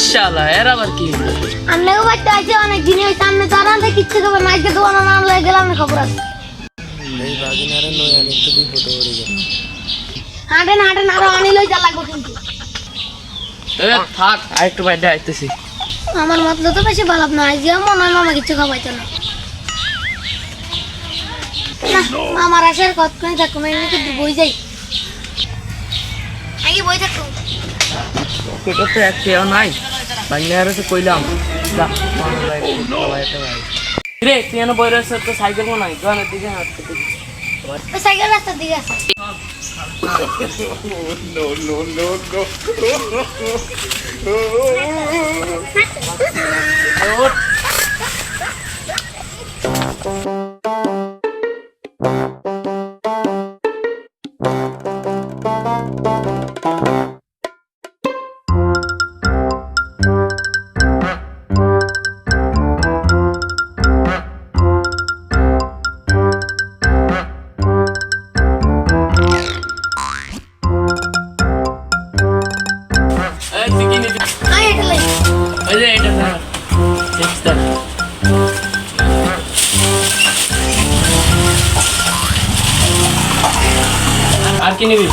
শালা এর আবার কি আমনেও বাইতে আছে অনেক দিন হইছে আমনে জানান যে কিচ্ছু খবর নাই যে দোকান না লয়ে গেলাম না খবর আছে এই বাগিনারে নয় অনেক তো বিপদ হয়ে গেল হাঁটেন হাঁটেন আরো আনি লই যা লাগবো কিন্তু এ থাক আরেকটু বাইরে আইতেছি আমার মতলব তো বেশি ভালো না আজ মনে হয় মামা কিছু খাওয়াইতো না আমার আসার কতক্ষণ থাকো আমি কিন্তু বই যাই আগে বই থাকো এটা তো একটাও নাই বাংলারে তো কইলাম যা রে তুই এনে বই রয়েছে তো সাইকেল মনে হয় গানের দিকে হাঁটতে ওই সাইকেল রাস্তার দিকে আছে আয় এটা লই ওই যে এটা স্যার এক্সট্রা আর কি নিবি